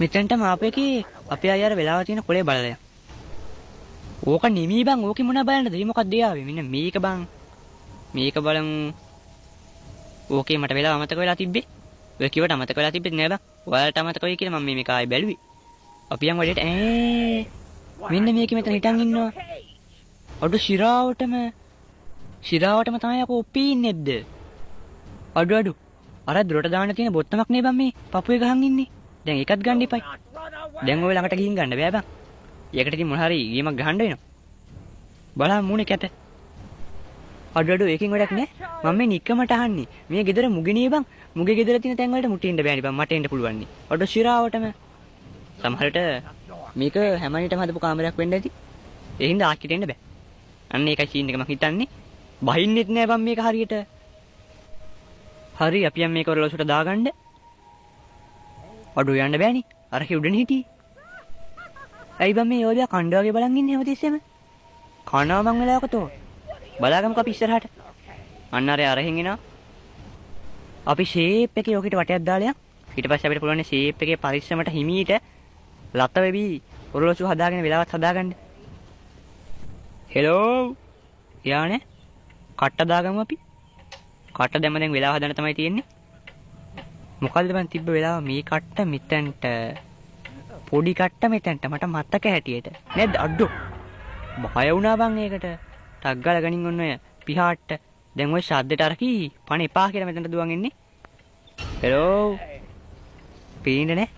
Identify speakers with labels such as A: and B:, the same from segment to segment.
A: මෙතෙන්ටම ආපේකේ අපේ අයියාර වෙලාව තියෙන කොලේ බලලා. ඕක නිමී බං ඕකේ මොනවා බලන්නද? මේ මොකක්ද ආවේ? මෙන්න මේක බං. මේක බලමු. ඕකේ මට වෙලාව අමතක වෙලා තිබ්බේ. ඔය කිව්වට අමතක වෙලා තිබ්බෙත් නෑ බං. ඔයාලට අමතක වෙයි කියලා මම මේක ආයෙ බැලුවේ. අපි යන් වැඩේට මෙන්න මේක මෙතන හිටන් ඉන්නවා. අඩු ශිරාවටම තමයි අකෝ පීන්නේද්ද? අඩු අර දොරට දාන්න තියෙන බොත්තමක් නේ බං මේ පපුවේ ගහන් ඉන්නේ. දැන් ඒකත් ගන්න ඉපයි. දැන් ඔය ළඟට ගිහින් ගන්න බෑ බං. ඒකට ඉතින් මොන හරි ගේමක් ගහන්න වෙනවා. බලන්න මූණේ කැත. අඩු ඒකෙන් වැඩක් නෑ. මම මේ නික්කමට අහන්නේ. මේ ගෙදර මුගිනේ බං. මුගේ ගෙදර තියෙන තැන් වලට මුටින්න බෑනේ බං. මට එන්න පුළුවන් නේ. අඩු ශිරාවටම. සමහරට මේක හැමනිටම හදපු කාමරයක් වෙන්න ඇති. ඒ හින්දා ආච්චිට එන්න බෑ. අන්න ඒකයි සීන් එක මම හිතන්නේ. බහින්නෙත් නෑ බං මේක හරියට. හරි අපි යම් මේක ඔරලොසුට දාගන්න. අඩු යන්න බෑනේ. අර හිවුඩනේ හිටියේ. ඇයි බං මේ යෝධයා කණ්ඩ වගේ බලන් ඉන්නේ හැමතිස්සෙම? කනවා මං වෙලාවකතෝ. බලාගමුකෝ අපි ඉස්සරහට. අන්න අරහෙන් එනවා. අපි ෂේප් එකේ යෝකිට වටයක් දාලා ඊට පස්සේ අපිට පුළුවන් ෂේප් එකේ පරිස්සමට හිමීට ලත වෙවි ඔරලොසු හදාගෙන වෙලාවත් හදාගන්න. හෙලෝ. යානේ. කට්ට දාගමු අපි. කට්ට දැම්ම දැන් වෙලාව හදන්න තමයි තියෙන්නේ. මොකද්ද බං තිබ්බ වෙලාව මේ කට්ට මෙතනට. පොඩි කට්ට මෙතනට මට මතක හැටියට. නේද අඩෝ. බය වුණා බං ඒකට. ටක් ගාලා ගනින් ඔන්න ඔය පිහාට්ට. දැන් ඔය ශබ්දෙට අර කී පණ එපා කියලා මෙතනට දුවන් ඉන්නේ. හෙලෝ. පේන්නේ නේ?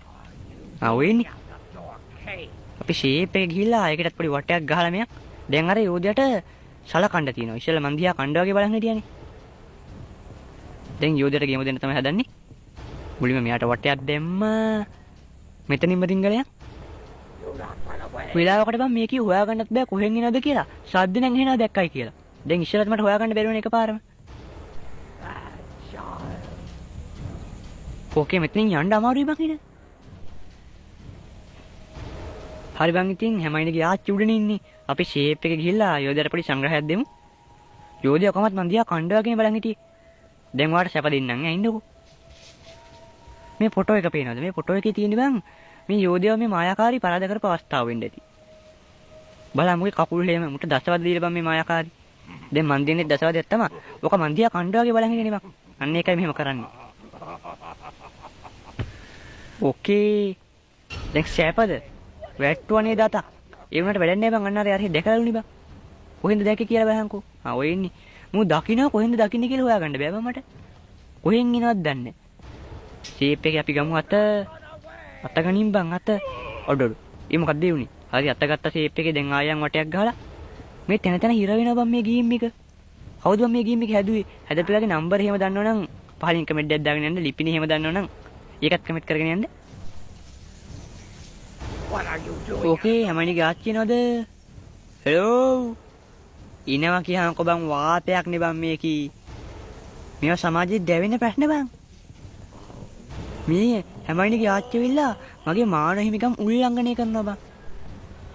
A: ඔය ඉන්නේ. අපි ෂේප් එක ගිහිල්ලා ඒකටත් පොඩි වටයක් ගහලා මෙයක්. දැන් අර යෝධයට සලකන්න තියෙනවා. ඉස්සෙල්ලා මන් දිහා කණ්ඩ වගේ බලන් හිටියානේ. දැන් යෝධයට ගේම දෙන්න තමයි හදන්නේ. මුලින්ම මෙයාට වටයක් දෙම්ම. මෙතනින්ම දින්ගලයක්. වෙලාවකට බං මේකේ හොයාගන්නත් බෑ කොහෙන් එනවද කියලා. ශබ්ද නම් එහෙනවා දැක්කයි කියලා. දැන් ඉස්සෙල්ලත් මට හොයාගන්න බැරි වුණා එකපාරම. ඕකේ මෙතනින් යන්න අමාරුයි බං ඉතින්. හරි බං ඉතින් හැමයිනේ ආච්චි උඩනේ ඉන්නේ. අපි ෂේප් එකේ ගිහිල්ලා යෝධයට පොඩි සංග්‍රහයක් දෙමු. යෝධය කොහමත් මන් දිහා කණ්ඩ වගේ බලන් හිටියේ. දැන් ඔයාලට සැප දෙන්නම් ඈ ඉන්නකෝ. මේ ෆොටෝ එක පේනවද? මේ ෆොටෝ එකේ තියෙන්නේ බං මේ යෝධයව මේ මායාකාරී පරාද කරපු අවස්ථාව වෙන්න ඇති. බලන්න මුගේ කකුල් හේම මුට දසවද දීලා බං මේ මායාකාරී. දැන් මන් දෙන්නේ දසවදයක් තමයි. ඔක මන් දිහා කණ්ඩ වගේ බලන් හිටියේ නේ බං. අන්න ඒකයි මෙහෙම කරන්නේ. ඕකේ. දැන් සැපද? වැට්ටුවනේ දත. ඒ වුණාට වැඩක් නෑ බං. අන්න අර හරි දැකලාලුනි බං. කොහෙන්ද දැක්කේ කියලා බලහන්කෝ. ඔය ඉන්නේ. මූ දකින්න කොහෙන්ද දකින්නේ කියලා හොයාගන්න බෑ බං මට. කොහෙන් එනවද දන්නේ නෑ. ෂේප් එකේ අපි ගමු අත ගනින් බං අත. ඔඩොඩු. ඒ මොකක්ද ඒ උනේ? හරි අත ගත්ත ෂේප් එකේ දැන් ආයන් වටයක් ගහලා මේ තැන තැන හිර වෙනවා බං මේ ගේම් එක. කවුද බං මේ ගේම් එක හැදුවේ? හැදපිලාගේ නම්බර් එහෙම දන්නවනම් පහලින් කමෙන්ට් එකක් දාගෙන යන්න. ලිපිනේ එහෙම දන්නවනම් ඒකත් කමෙන්ට් කරගෙන යන්න. ඕකේ හැමයිනේ ගාච්චි නේද? හෙලෝ. ඉනවා කියහන්කො බං වාතයක් නේ බං මේකී. මේවා සමාජයේ දැවෙන ප්‍රශ්න බං. මේ හැමයිනේ ආච්චි වෙලා මගේ මාන හිමිකම් උල්ලංඝනය කරනවා බං.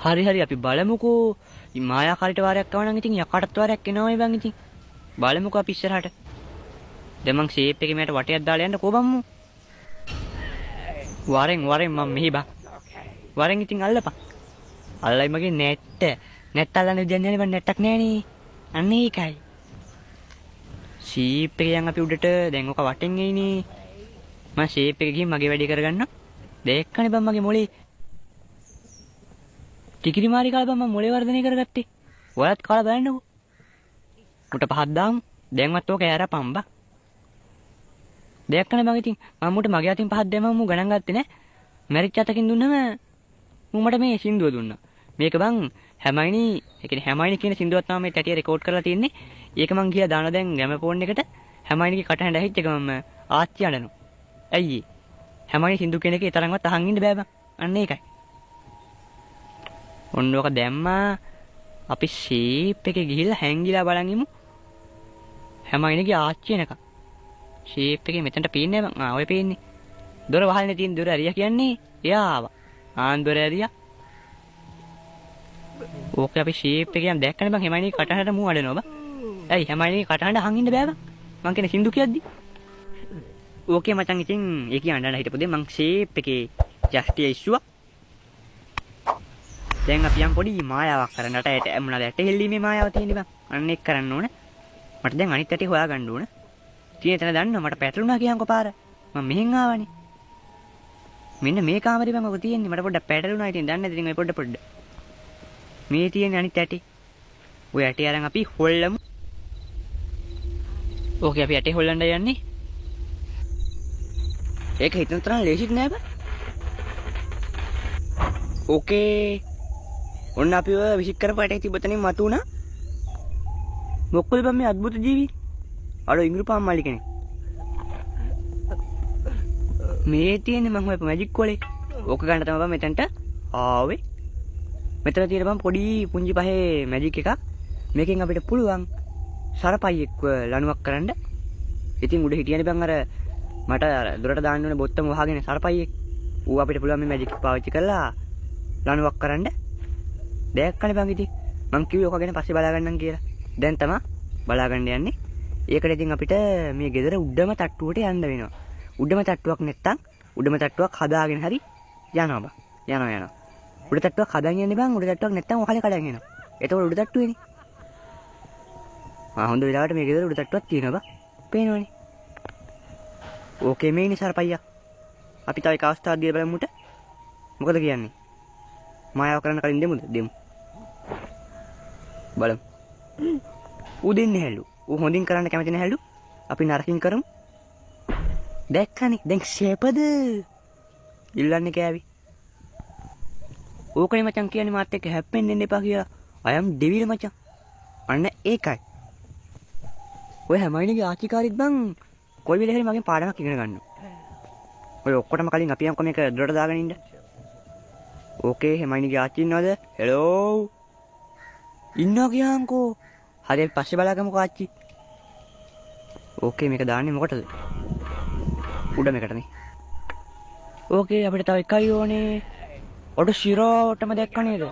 A: හරි අපි බලමුකෝ. මායාකාරීට වාරයක් ආව නම් ඉතින් යකටත් වාරයක් එනවයි බං ඉතින්. බලමුකෝ අපි ඉස්සරහට. දැන් මං ෂේප් එකේ මට වටයක් දාලා යන්න කොබම්මු. වරෙන් මම මෙහි බං. වරෙන් ඉතින් අල්ලපන්. අල්ලයි මගේ නැට් අල්ලන්න විදියක් නෑනේ බං. නැට්ටක් නෑනේ. අන්න ඒකයි. ෂේප් එකේ යන් අපි උඩට දැන් ඔක වටෙන් එයිනේ. මම ෂේප් එක ගිහින් මගේ වැඩේ කරගන්න. දෙයක්කනේ බං මගේ මොලේ. ටිකිරි මාරි කාලා බං මම මොලේ වර්ධනය කරගත්තේ. ඔයාලත් කාලා බලන්නකෝ. මුට පහක් දාමු. දැන්වත් ඕක ඇරපම් බං. දෙයක්කනේ බං ඉතින් මම මුට මගේ අතින් පහක් දැම්මම මු ගණන් ගත්තේ නෑ. මැරිච් අතකින් දුන්නම මු මට මේ සින්දුව දුන්නා. මේක බං හැමයිනි, ඒ කියන්නේ හැමයිනි කියන සින්දුවත් තමයි මේ තැටිය රෙකෝඩ් කරලා තියෙන්නේ. ඒක මං ගියා දාන දැන් ගැම ෆෝන් එකට හැමයිනිගේ කටහඬ ඇහිච්ච ගමම ආච්චි අඬනවා. ඇයි හැමයි සින්දු කෙනෙක් ඒ තරම්වත් අහන් ඉන්න බෑ බං. අන්න ඒකයි. ඔන්න ඔක දැම්මා. අපි ෂේප් එකේ ගිහිල්ලා හැංගිලා බලන් ඉමු. හැමයිනගේ ආච්චි එනකම්. ෂේප් එකේ මෙතනට පේන්නේ බං. ඔය පේන්නේ. දොර වහල්නේ තියෙන දොර ඇරියා කියන්නේ. එයා ආවා. ආන් දොර ඇරියා. ඕක අපි ෂේප් එකේ යම් දැක්කනේ බං. හැමයිනගේ කටහඬට මූ අඬනවා බං. ඇයි හැමයිනගේ කටහඬ අහන් ඉන්න බෑ බං. මං කියන්නේ සින්දු කියද්දි. ඕකේ මචං ඉතින් ඒ කියන්නේ අඬන හිටපොදේ මං ෂේප් එකේ ජස්ටි ඉස්සුවා. දැන් අපි යම් පොඩි මායාවක් කරන්නට ඇට මොනවාද ඇට හෙල්ලීමේ මායාව තියෙන්නේ බං. අන්න ඒක කරන්න ඕන. මට දැන් අනිත් ඇටේ හොයාගන්න ඕන. තියෙන තැන දන්නවා මට පැටලුණා කියන්කො පාර. මම මෙහෙන් ආවනේ. මෙන්න මේ කාමරේ බං ඔක තියෙන්නේ. මට පොඩ්ඩක් පැටලුණා. ඉතින් දන්නේ නැති ඉතින් ඔය පොඩ්ඩ. මේ තියෙන අනිත් ඇටේ. ඔය ඇටේ අරන් අපි හොල්ලමු. ඕකේ අපි ඇටේ හොල්ලන්න යන්නේ. ඒක හිතන තරම් ලේසිත් නෑ බං. ඕකේ. ඔන්න අපි ඔය විසික් කරපු ඇටේ තිබ්බතනින් මතු වුණා. මොකද බං මේ අద్భుත ජීවි? අර ඉංග්‍රීසි පාම් මාලි කෙනෙක්. මේ තියෙන්නේ මම හොයපු මැජික් කොලේ. ඕක ගන්න තමයි බං මෙතනට ආවේ. මෙතන තියෙන බං පොඩි පුංචි පහේ මැජික් එකක්. මේකෙන් අපිට පුළුවන් සරපයියෙක්ව ලණුවක් කරන්න. ඉතින් උඩ හිටියනේ බං අර මට දොරට දාන්න ඕනේ බොත්තම වහගෙන සරපයියෙක්. ඌ අපිට පුළුවන් මේ මැජික් පාවිච්චි කරලා ලණුවක් කරන්න. දැක්කනේ බං ඉතින්. මං කිව්වේ ඔක ගැන පස්සේ බලා ගන්නම් කියලා. දැන් තමයි බලාගන්න යන්නේ. ඒකට ඉතින් අපිට මේ ගෙදර උඩම තට්ටුවට යන්න වෙනවා. උඩම තට්ටුවක් නැත්තම් උඩම තට්ටුවක් හදාගෙන හරි යනවා බං. යනවා. උඩ තට්ටුවක් හදාගෙන යන්නේ බං. උඩ තට්ටුවක් නැත්තම් ඔහලේ කඩන් එනවා. එතකොට උඩ තට්ටුවේනේ. හොඳ වෙලාවට මේ ගෙදර උඩ තට්ටුවක් තියෙනවා බං. පේනවනේ. ඕකේ මේ ඉන්නේ සර්පයියා. අපි තව එක අවස්ථාවක් දීලා බලමුට. මොකද කියන්නේ? මායාව කරන්න කලින් දෙමුද? දෙමු. බලමු. ඌ දෙන්නේ හැලු. ඌ හොඳින් කරන්න කැමති නැහැලු. අපි නරකින් කරමු. දැක්කනේ. දැන් ෂේපද? ඉල්ලන්නේ කෑවි. ඕකනේ මචං කියන්නේ මාත් එක්ක හැප්පෙන්න එන්න එපා කියලා. අයම් දෙවිල මචං. අන්න ඒකයි. ඔය හැමයිනිගේ ආචිකාරිත් බං කොයි වෙලේ හරි මගෙන් පාඩමක් ඉගෙන ගන්නවා. ඔය ඔක්කොටම කලින් අපි යම්කෝ මේක දොරට දාගෙන ඉන්න. ඕකේ හැමයිනිගේ ආච්චි ඉන්නවද? හෙලෝ. ඉන්නවා කියන්කෝ. හරි අපි පස්සේ බලාගමුකෝ ආච්චි. ඕකේ මේක දාන්නේ මොකටද? උඩ මේකටනේ. ඕකේ අපිට තව එකයි ඕනේ. ඔඩ ශිරෝටම දැක්ක නේද?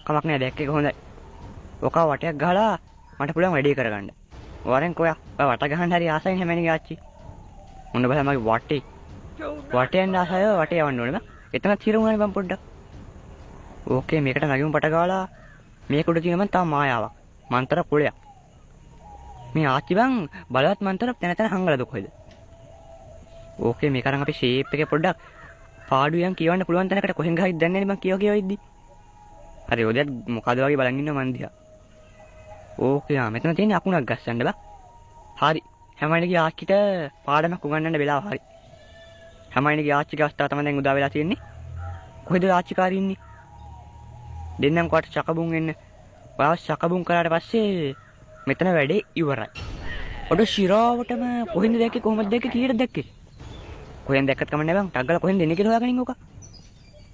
A: කමක් නෑ දැක්ක එක හොඳයි. ඔක වටයක් ගහලා මට පුළුවන් වැඩේ කරගන්න. වරෙන් කොයා? ඔය වට ගහන්න හරි ආසයින් හැමෙනිගේ ආච්චි. මොන්න බලන්න මගේ වටේ. වටෙන් ආසය වටේ යවන්න ඕනේ බං. එතනත් හිරුණානේ බං පොඩ්ඩක්. ඕකේ මේකට නගිමු පට ගාලා මේක උඩ තියෙන මන් තාම මායාවක්. මන්තර කුලයක්. මේ ආච්චි බං බලවත් මන්තර තැන තැන හංගලාද කොහෙද? ඕකේ මේක අරන් අපි ෂේප් එකේ පොඩ්ඩක් පාඩුවෙන් කියවන්න පුළුවන් තැනකට කොහෙන් ගහයිද දන්නේ නැහැ මං කියව ඉද්දි. හරි ඔයදත් මොකද වගේ බලන් ඉන්නවා මන් දිහා. ඕකේ මෙතන තියෙන අකුණක් ගස්සන්න බං. හරි. හැමයිනිගේ ආච්චිට පාඩමක් උගන්වන්න වෙලාව හරි. හැමයිනිගේ ආච්චිගේ අවස්ථාව තමයි දැන් උදා වෙලා තියෙන්නේ. කොහෙද ආච්චිකාරී ඉන්නේ? දෙන්නම් කොට චකබුන් එන්න. ඔයාව චකබුන් කරාට පස්සේ මෙතන වැඩේ ඉවරයි. ඔඩ ශිරාවටම කොහෙන්ද දැක්කේ කොහමද දැක්කේ කීයට දැක්කේ? කොහෙන් දැක්කත් කම නැහැ බං. ටග්ගල කොහෙන්ද එන්නේ කියලා හොයාගනින් ඕක.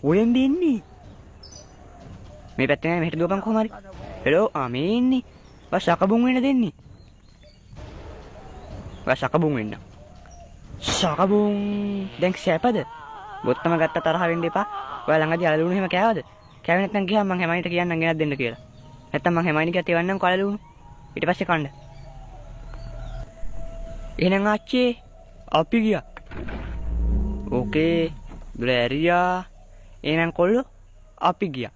A: කොහෙන්ද එන්නේ? මේ පැත්තේ නෑ මෙහෙට දුවපන් කොහම හරි. හෙලෝ මේ ඉන්නේ. බස් චකබුන් වෙන්න දෙන්නේ. බස් චකබුන් වෙන්න. චකබුන් දැන් සැපද? බොත්තම ගත්ත තරහ වෙන්න එපා. ඔයා ළඟදී අලලුණු එහෙම කෑවද? කෑවේ නැත්නම් ගියාම මං හැමයින්ට කියන්නම් ගෙනත් දෙන්න කියලා. නැත්නම් මං හැමයින් ගියත් එවන්නම් කලලුණු. ඊට පස්සේ කන්න. එහෙනම් ආච්චි අපි ගියා. ඕකේ. දුර ඇරියා. එහෙනම් කොල්ලෝ අපි ගියා.